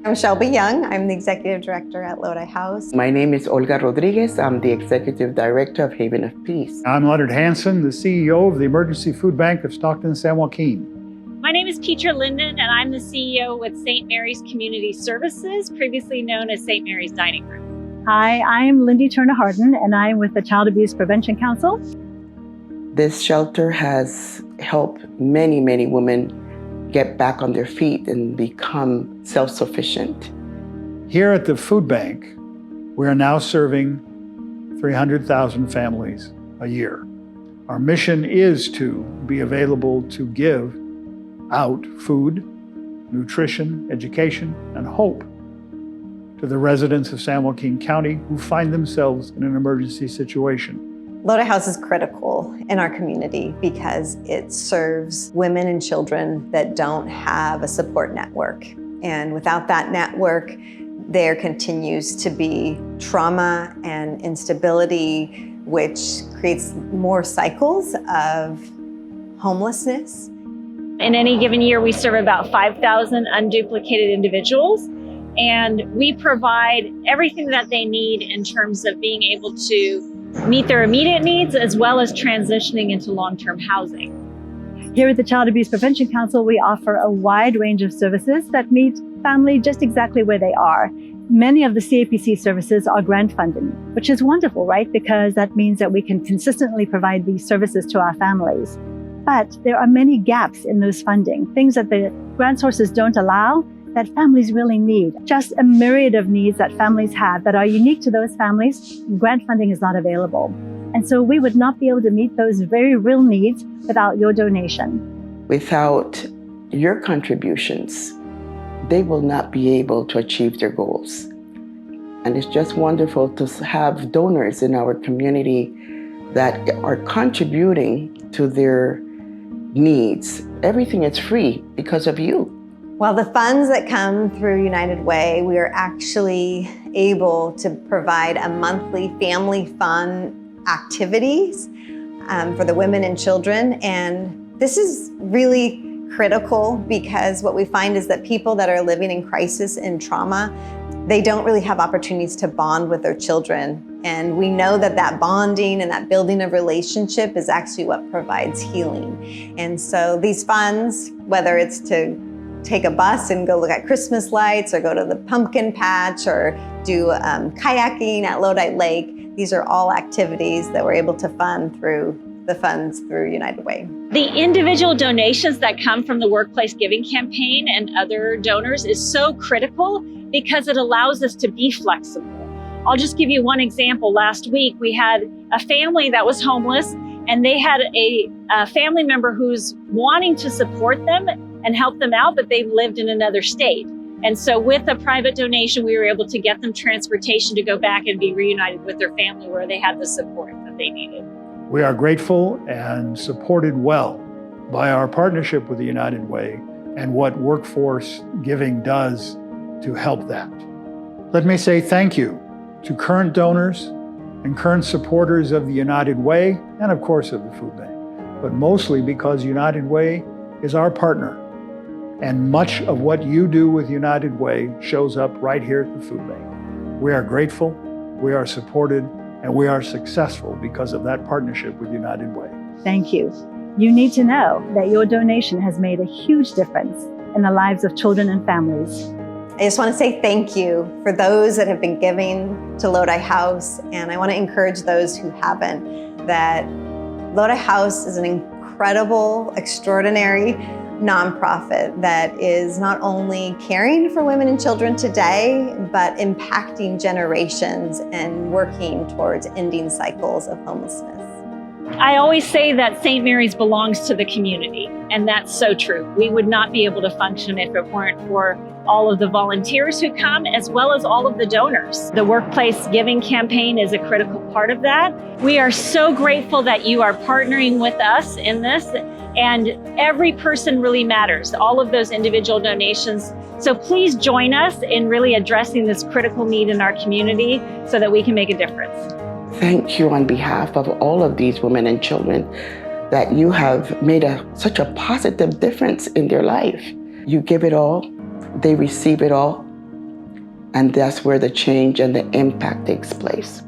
I'm Shelby Young. I'm the Executive Director at Lodi House. My name is Olga Rodriguez. I'm the Executive Director of Haven of Peace. I'm Leonard Hansen, the CEO of the Emergency Food Bank of Stockton, San Joaquin. My name is Petra Linden, and I'm the CEO with St. Mary's Community Services, previously known as St. Mary's Dining Room. Hi, I'm Lindy Turner-Harden, and I'm with the Child Abuse Prevention Council. This shelter has helped many, many women get back on their feet and become self-sufficient. Here at the food bank, we are now serving 300,000 families a year. Our mission is to be available to give out food, nutrition, education, and hope to the residents of San Joaquin County who find themselves in an emergency situation. Lodi House is critical in our community because it serves women and children that don't have a support network. And without that network, there continues to be trauma and instability, which creates more cycles of homelessness. In any given year, we serve about 5,000 unduplicated individuals, and we provide everything that they need in terms of being able to meet their immediate needs as well as transitioning into long-term housing. Here at the Child Abuse Prevention Council, we offer a wide range of services that meet family just exactly where they are. Many of the CAPC services are grant funded, which is wonderful, right? Because that means that we can consistently provide these services to our families. But there are many gaps in those funding, things that the grant sources don't allow that families really need. Just a myriad of needs that families have that are unique to those families, grant funding is not available. And so we would not be able to meet those very real needs without your donation. Without your contributions, they will not be able to achieve their goals. And it's just wonderful to have donors in our community that are contributing to their needs. Everything is free because of you. Well, the funds that come through United Way, we are actually able to provide a monthly family fun activities for the women and children. And this is really critical because what we find is that people that are living in crisis and trauma, they don't really have opportunities to bond with their children. And we know that that bonding and that building of relationship is actually what provides healing. And so these funds, whether it's to take a bus and go look at Christmas lights or go to the pumpkin patch or do kayaking at Lodi Lake, these are all activities that we're able to fund through the funds through United Way. The individual donations that come from the Workplace Giving Campaign and other donors is so critical because it allows us to be flexible. I'll just give you one example. Last week, we had a family that was homeless, and they had a family member who's wanting to support them and help them out, but they lived in another state. And so with a private donation, we were able to get them transportation to go back and be reunited with their family where they had the support that they needed. We are grateful and supported well by our partnership with the United Way and what Workforce Giving does to help that. Let me say thank you to current donors and current supporters of the United Way and of course of the food bank, but mostly because United Way is our partner. And much of what you do with United Way shows up right here at the food bank. We are grateful, we are supported, and we are successful because of that partnership with United Way. Thank you. You need to know that your donation has made a huge difference in the lives of children and families. I just want to say thank you for those that have been giving to Lodi House, and I want to encourage those who haven't, that Lodi House is an incredible, extraordinary nonprofit that is not only caring for women and children today, but impacting generations and working towards ending cycles of homelessness. I always say that St. Mary's belongs to the community, and that's so true. We would not be able to function if it weren't for all of the volunteers who come, as well as all of the donors. The Workplace Giving Campaign is a critical part of that. We are so grateful that you are partnering with us in this, and every person really matters, all of those individual donations. So please join us in really addressing this critical need in our community so that we can make a difference. Thank you on behalf of all of these women and children that you have made such a positive difference in their life. You give it all, they receive it all, And that's where the change and the impact takes place.